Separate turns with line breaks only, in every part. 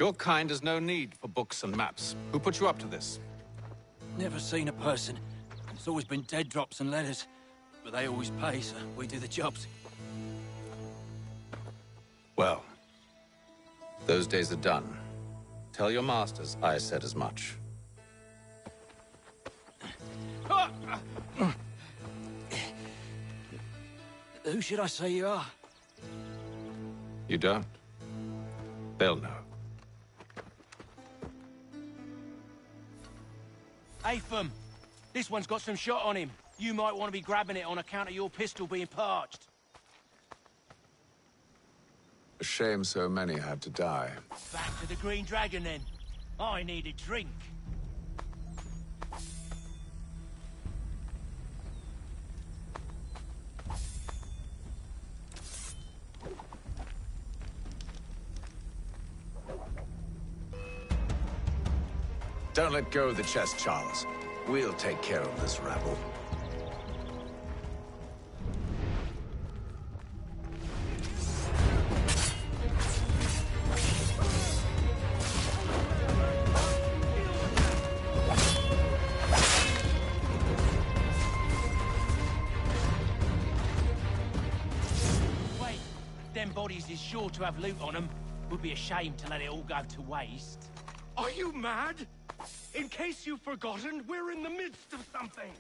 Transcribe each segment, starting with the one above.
Your kind has no need for books and maps. Who put you up to this?
Never seen a person. It's always been dead drops and letters. But they always pay, so we do the jobs.
Well, those days are done. Tell your masters I said as much.
Who should I say you are?
You don't? They'll know.
Atham, this one's got some shot on him. You might want to be grabbing it on account of your pistol being parched.
A shame so many had to die.
Back to the Green Dragon, then. I need a drink.
Don't let go of the chest, Charles. We'll take care of this rabble.
Wait, them bodies is sure to have loot on them. Would be a shame to let it all go to waste.
Are you mad? In case you've forgotten, we're in the midst of something.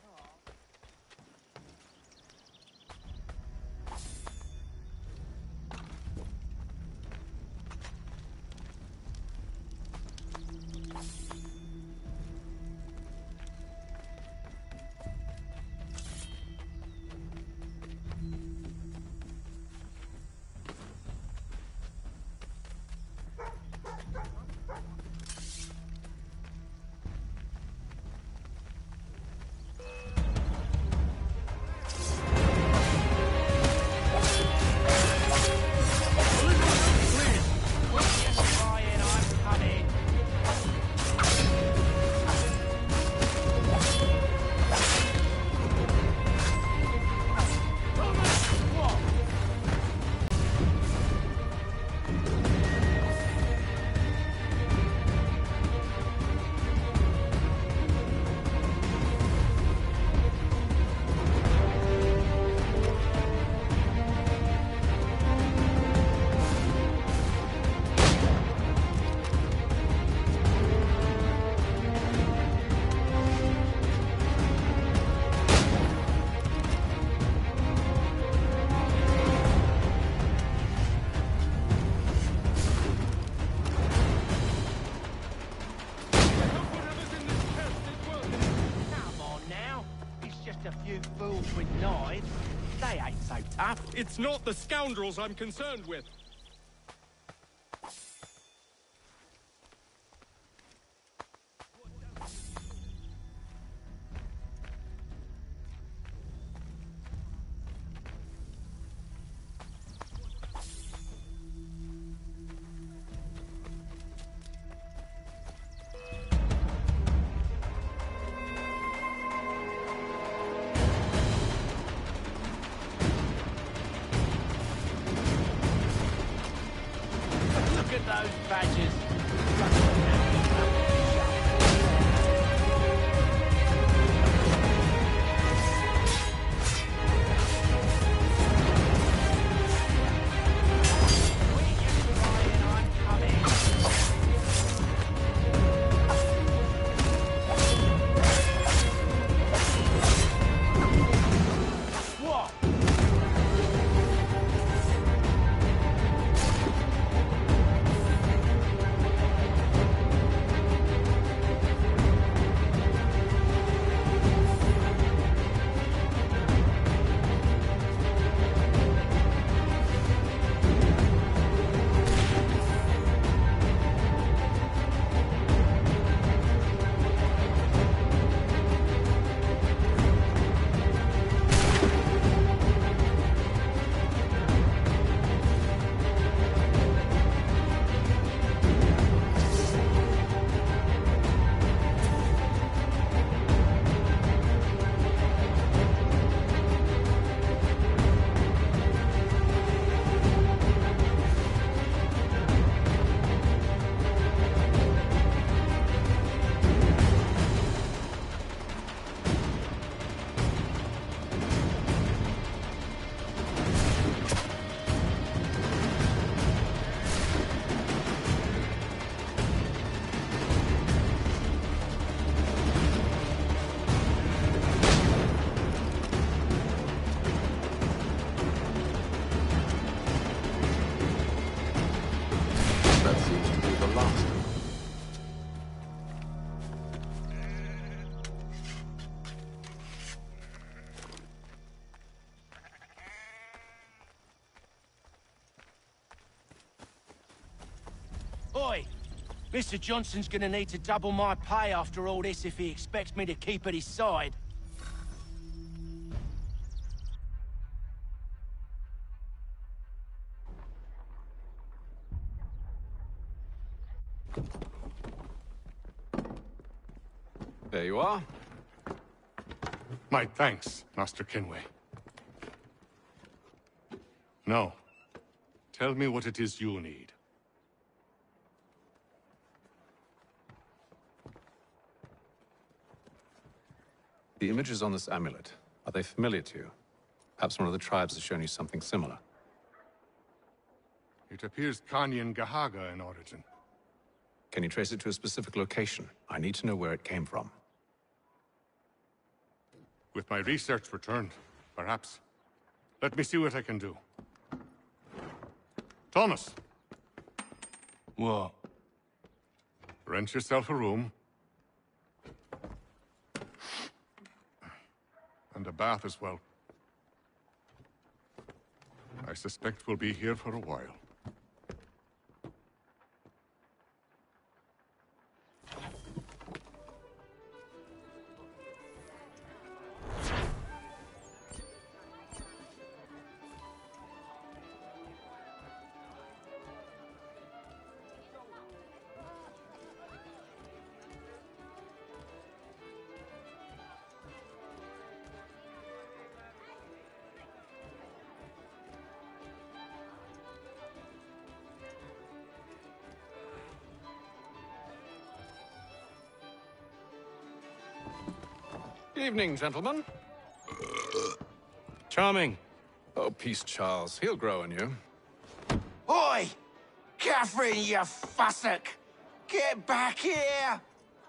It's not the scoundrels I'm concerned with.
Mr. Johnson's gonna need to double my pay after all this if he expects me to keep at his side.
There you are.
My thanks, Master Kenway. Now, tell me what it is you need.
The images on this amulet, are they familiar to you? Perhaps one of the tribes has shown you something similar.
It appears Kanyan Gahaga in origin.
Can you trace it to a specific location? I need to know where it came from.
With my research returned, perhaps. Let me see what I can do. Thomas!
What?
Rent yourself a room. And a bath as well. I suspect we'll be here for a while.
Evening, gentlemen.
Charming.
Oh, peace, Charles. He'll grow on you.
Oi! Catherine, you fussock! Get back here!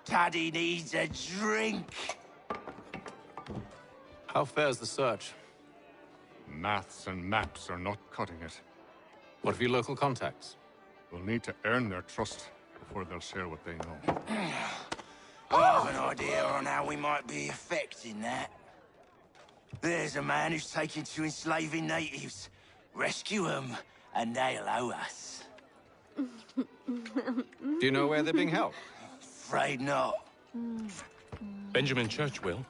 Taddy needs a drink.
How fares the search?
Maths and maps are not cutting it.
What of your local contacts?
We'll need to earn their trust before they'll share what they know.
I have an idea on how we might be affecting that. There's a man who's taken to enslaving natives. Rescue them, and they'll owe us.
Do you know where they're being held?
Afraid not.
Benjamin Church will.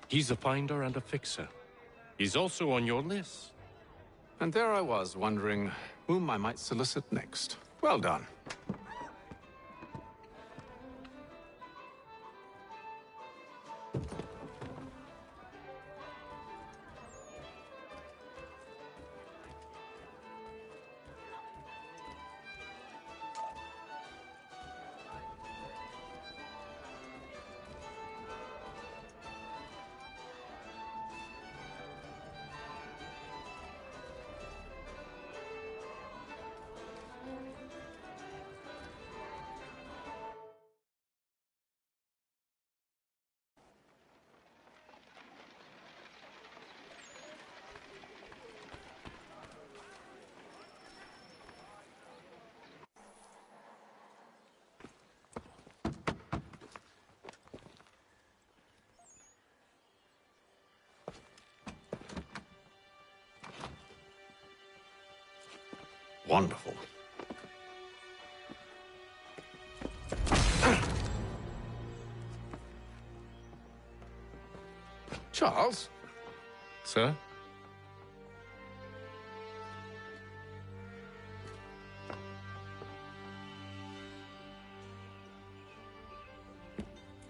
He's a finder and a fixer. He's also on your list.
And there I was, wondering whom I might solicit next. Well done. Wonderful. Charles?
Sir?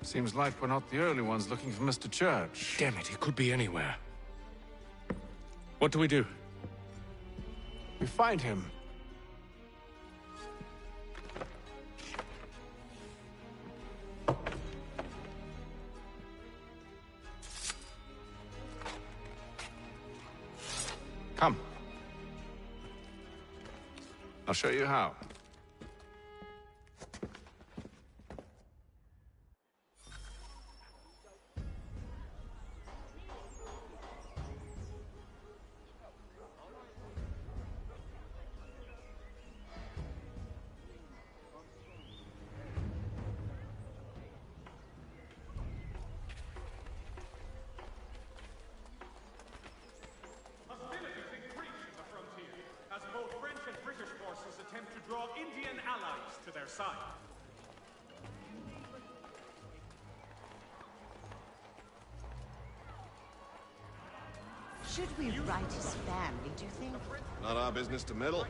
Seems like we're not the only ones looking for Mr. Church.
Damn it, he could be anywhere. What do we do?
We find him. Come. I'll show you how.
Hostilities increase in the frontier as both French and British forces attempt to draw Indian allies to their side. Should we write his family, do you think?
Not our business to meddle,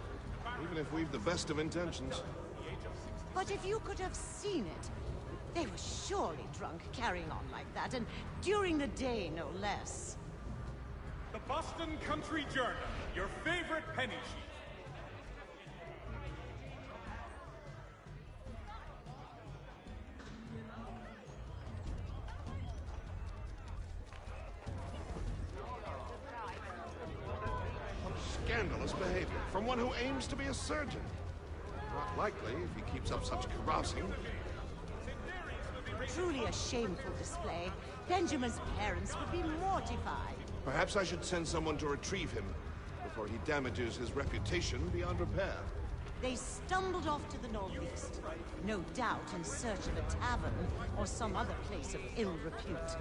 even if we've the best of intentions.
But if you could have seen it, they were surely drunk carrying on like that, and during the day, no less.
The Boston Country Journal, your favorite penny sheet.
Scandalous behavior from one who aims to be a surgeon. Not likely if he keeps up such carousing.
Truly a shameful display. Benjamin's parents would be mortified.
Perhaps I should send someone to retrieve him before he damages his reputation beyond repair.
They stumbled off to the northeast, no doubt in search of a tavern or some other place of ill repute.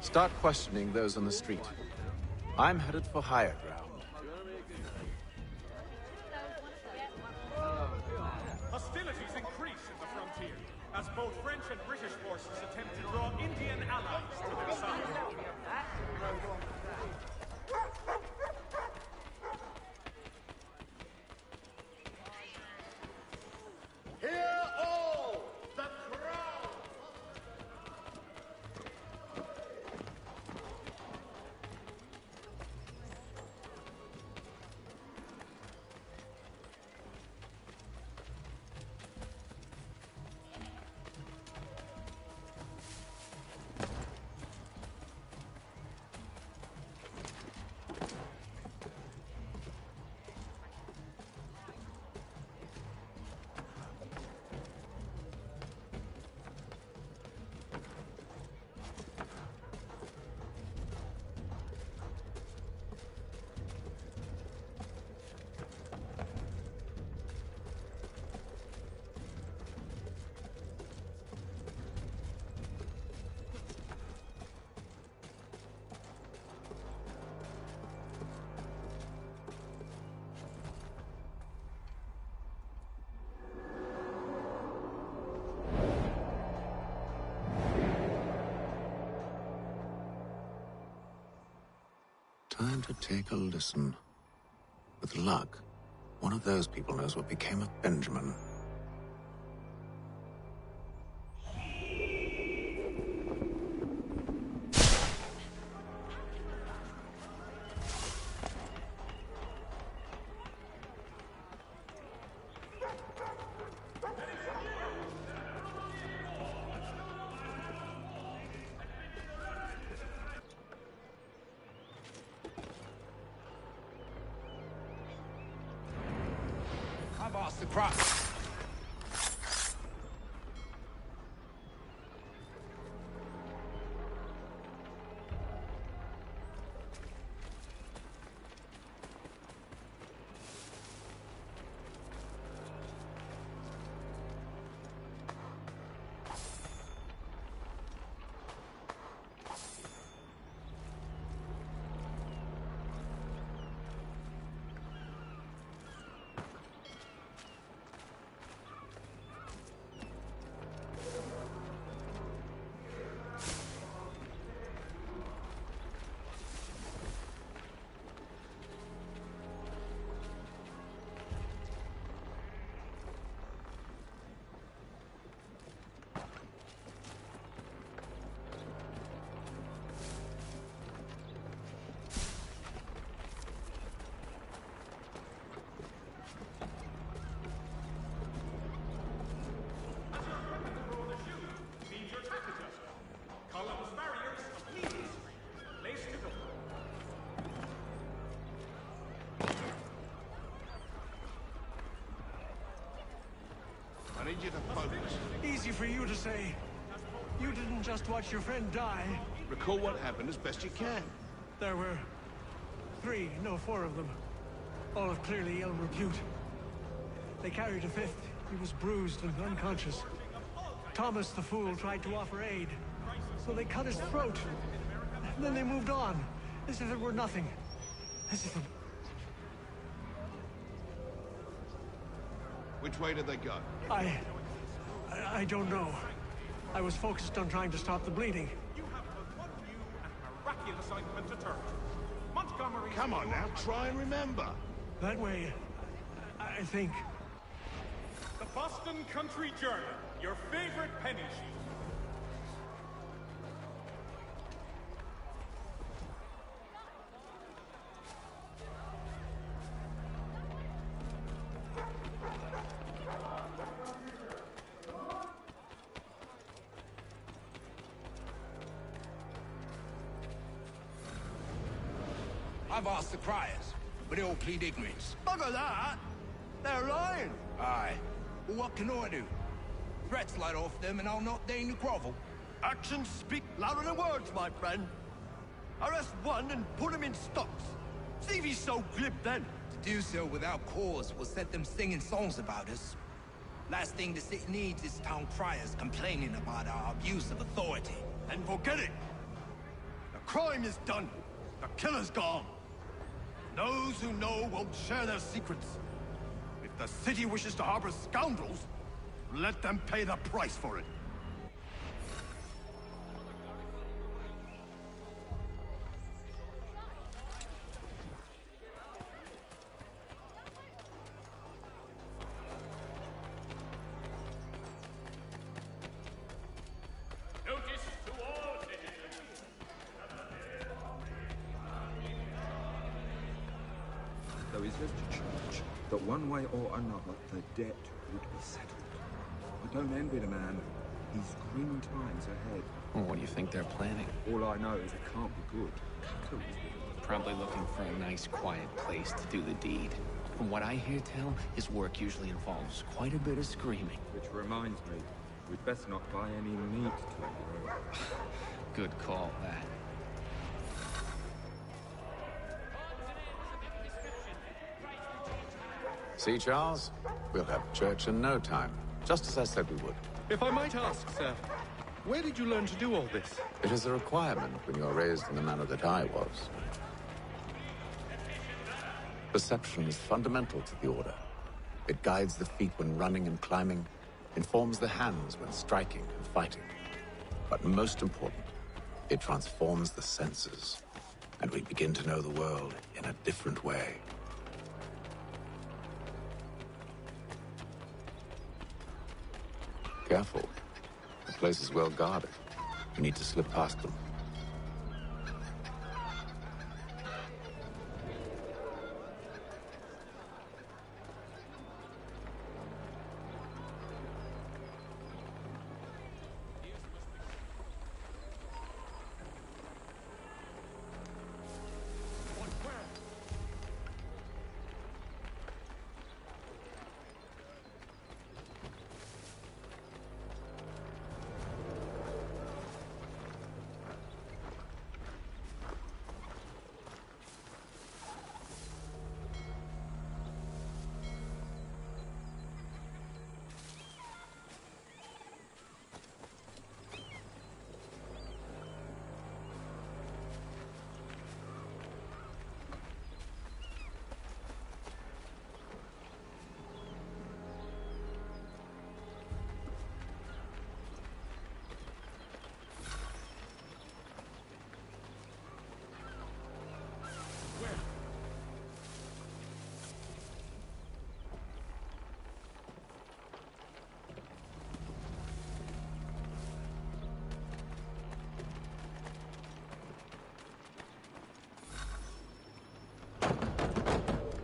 Start questioning those on the street. I'm headed for higher ground.
Hostilities increase in the frontier, as both French and British forces attempt to draw Indian allies to their side.
Hear all! The crowd!
Time to take a listen. With luck, one of those people knows what became of Benjamin.
The cross.
I need you to focus.
Easy for you to say. You didn't just watch your friend die.
Recall what happened as best you can.
There were four of them. All of clearly ill repute. They carried a fifth. He was bruised and unconscious. Thomas the Fool tried to offer aid, so they cut his throat. And then they moved on, as if it were nothing. As if...
Which way did they go?
I don't know. I was focused on trying to stop the bleeding.
You have but one new and miraculous ointment to turn to.
Montgomery. Come on now, try and remember.
That way, I think.
The Boston Country Journal, your favorite penny sheet.
I've asked the criers, but they all plead ignorance.
Bugger that! They're lying!
Aye. Well, what can I do? Threats light off them and I'll not deign to grovel.
Actions speak louder than words, my friend. Arrest one and put him in stocks. See if he's so glib then.
To do so without cause will set them singing songs about us. Last thing the city needs is town criers complaining about our abuse of authority.
And forget it! The crime is done. The killer's gone. Those who know won't share their secrets. If the city wishes to harbor scoundrels, let them pay the price for it.
Notice to all citizens.
Though he says to Church that one way or another the debt would be settled. I don't envy the man. He's grim times ahead.
Well, what do you think they're planning?
All I know is it can't be good.
Probably looking for a nice, quiet place to do the deed. From what I hear tell, his work usually involves quite a bit of screaming.
Which reminds me, we'd best not buy any meat tomorrow.
Good call, that.
See, Charles? We'll have church in no time. Just as I said we would.
If I might ask, sir, where did you learn to do all this?
It is a requirement when you are raised in the manner that I was. Perception is fundamental to the Order. It guides the feet when running and climbing, informs the hands when striking and fighting. But most important, it transforms the senses, and we begin to know the world in a different way. Careful. The place is well guarded. You need to slip past them.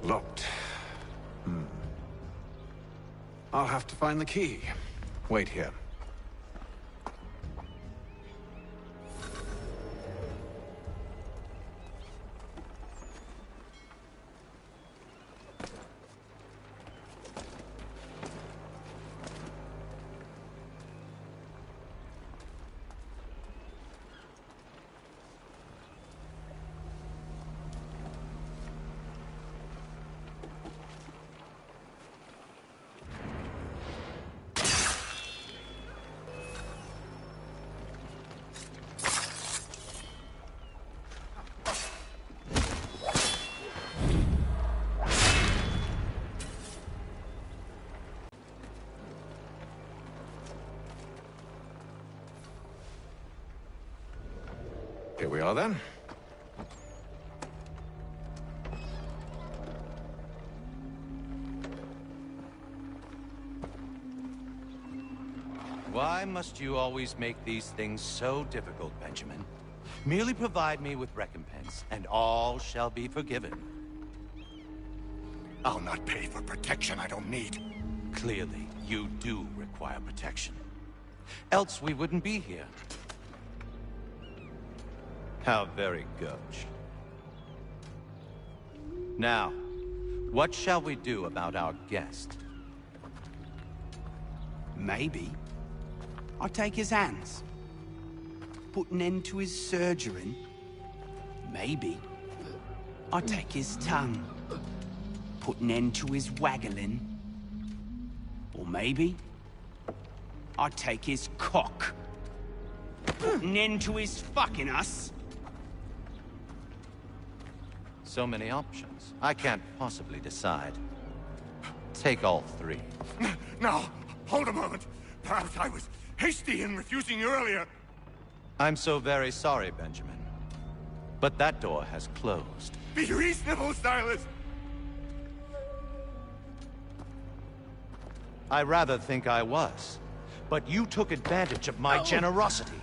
Locked. I'll have to find the key. Wait here. Here we are, then.
must you always make these things so difficult, Benjamin? Merely provide me with recompense, and all shall be forgiven.
I'll not pay for protection I don't need.
Clearly, you do require protection. Else we wouldn't be here. How very gauche. Now, what shall we do about our guest?
Maybe I'll take his hands. Put an end to his surgering. Maybe I'll take his tongue. Put an end to his waggling. Or maybe I'll take his cock. Put an end to his fucking us.
So many options. I can't possibly decide. Take all three.
Now, hold a moment. Perhaps I was hasty in refusing you earlier.
I'm so very sorry, Benjamin. But that door has closed.
Be reasonable, Silas!
I rather think I was. But you took advantage of my generosity.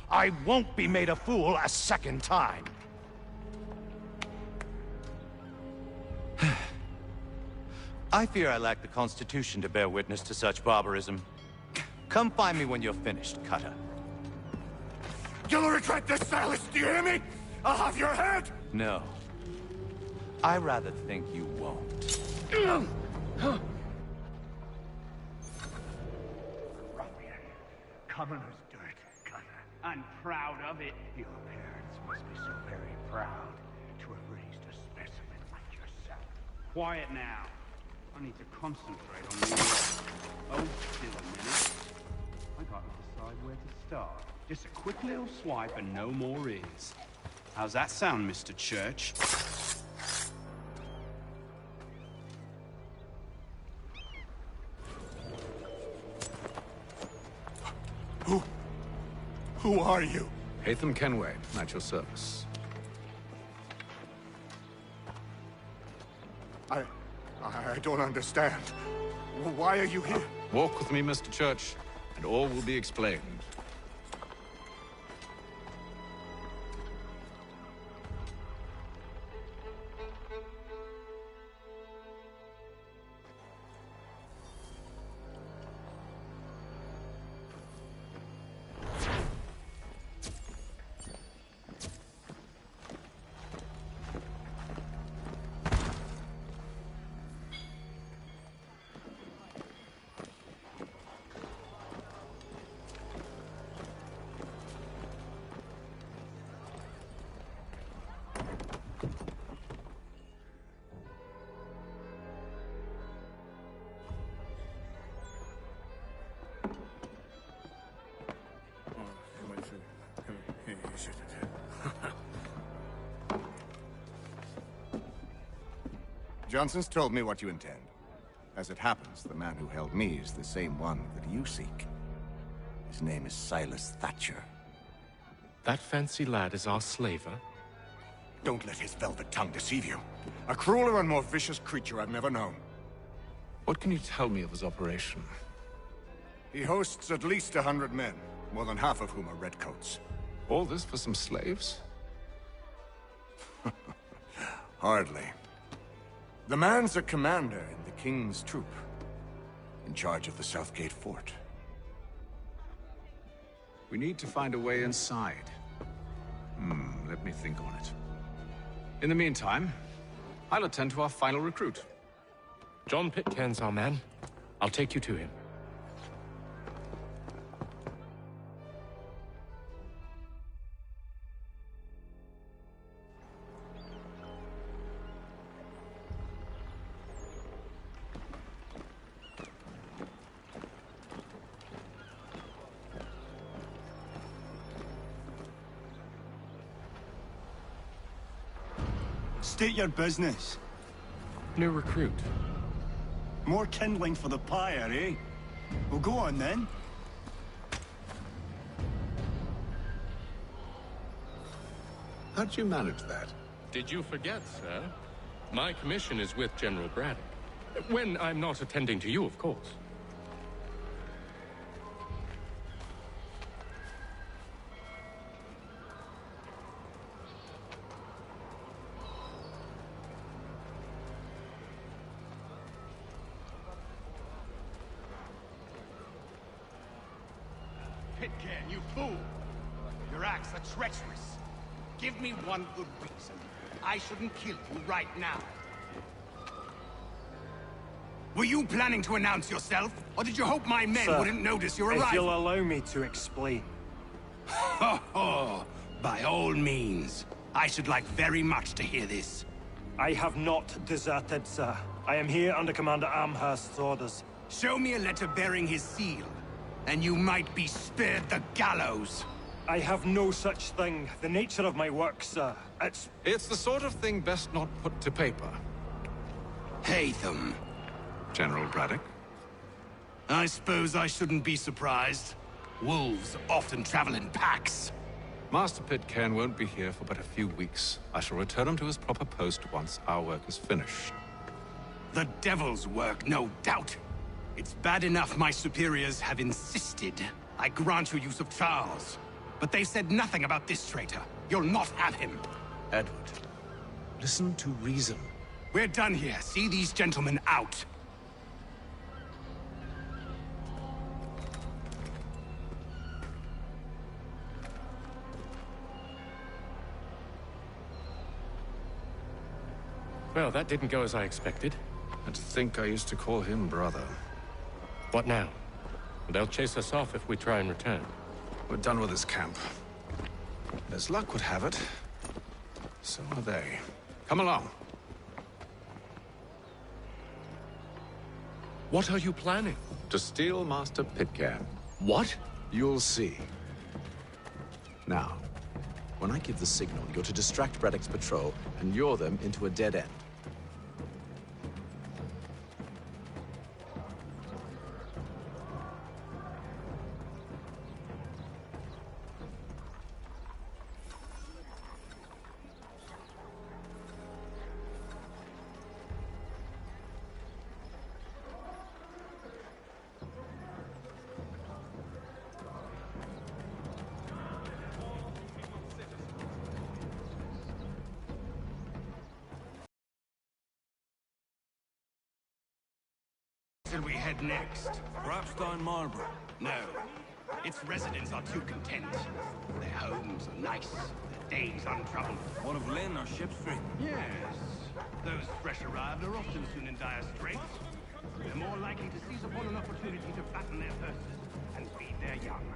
I won't be made a fool a second time. I fear I lack the constitution to bear witness to such barbarism. Come find me when you're finished, Cutter.
You'll regret this, Silas, do you hear me? I'll have your head!
No. I rather think you won't.
Ruffian. Commoner's dirt, Cutter. I'm proud of it. Your parents must be so very proud to have raised a specimen like yourself. Quiet now. I need to concentrate on the work. Hold still a minute. I gotta decide where to start. Just a quick little swipe and no more is. How's that sound, Mr. Church?
Who are you?
Haytham Kenway, at your service.
I don't understand. Why are you here?
Walk with me, Mr. Church, and all will be explained.
Johnson's told me what you intend. As it happens, the man who held me is the same one that you seek. His name is Silas Thatcher.
That fancy lad is our slaver?
Don't let his velvet tongue deceive you. A crueler and more vicious creature I've never known.
What can you tell me of his operation?
He hosts at least 100 men, more than half of whom are redcoats.
All this for some slaves?
Hardly. The man's a commander in the King's troop, in charge of the Southgate Fort.
We need to find a way inside. Let me think on it. In the meantime, I'll attend to our final recruit.
John Pitcairn's our man. I'll take you to him.
State your business.
New recruit.
More kindling for the pyre, eh? Well, go on then.
How'd you manage that?
Did you forget, sir? My commission is with General Braddock. When I'm not attending to you, of course.
Pitcairn, you fool! Your acts are treacherous. Give me one good reason I shouldn't kill you right now. Were you planning to announce yourself, or did you hope my men
Sir,
wouldn't notice your
if
arrival?
you'll allow me to explain.
Ho ho! By all means. I should like very much to hear this.
I have not deserted, sir. I am here under Commander Amherst's orders.
Show me a letter bearing his seal, and you might be spared the gallows.
I have no such thing. The nature of my work, sir,
It's the sort of thing best not put to paper.
Haytham.
General Braddock?
I suppose I shouldn't be surprised. Wolves often travel in packs.
Master Pitcairn won't be here for but a few weeks. I shall return him to his proper post once our work is finished.
The devil's work, no doubt. It's bad enough my superiors have insisted I grant you use of Charles. But they said nothing about this traitor. You'll not have him.
Edward, listen to reason.
We're done here. See these gentlemen out.
Well, that didn't go as I expected.
And to think I used to call him brother.
What now? They'll chase us off if we try and return.
We're done with this camp. As luck would have it, so are they. Come along.
What are you planning?
To steal Master Pitcairn.
What?
You'll see. Now, when I give the signal, you're to distract Braddock's patrol and lure them into a dead end.
Till we head next?
Perhaps down Marlborough.
No. Its residents are too content. Their homes are nice, their days untroubled.
What of Lynn or Ship Street?
Yes. Those fresh arrived are often soon in dire straits. They're more likely to seize upon an opportunity to fatten their purses and feed their young.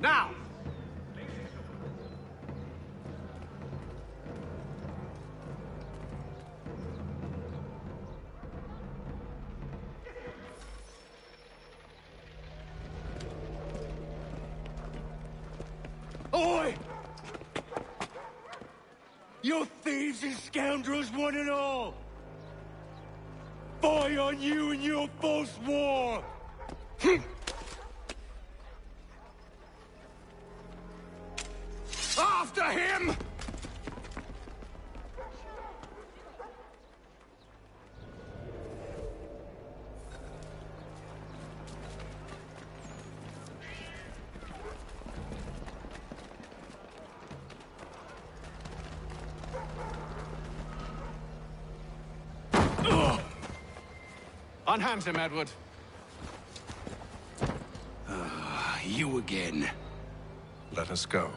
Now! Oi! You thieves and scoundrels, one and all! Fie on you and your false war! After him!
Unhand him, Edward.
You again.
Let us go.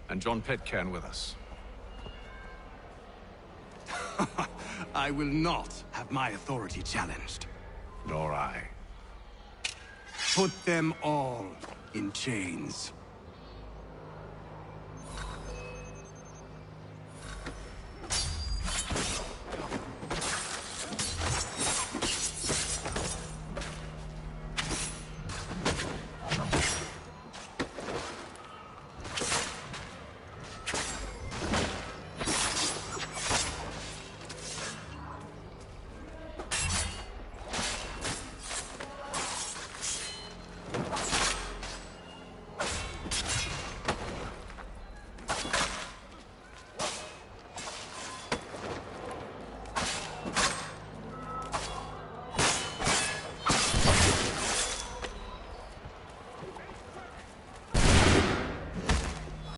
And John Pitcairn with us.
I will not have my authority challenged.
Nor I.
Put them all in chains.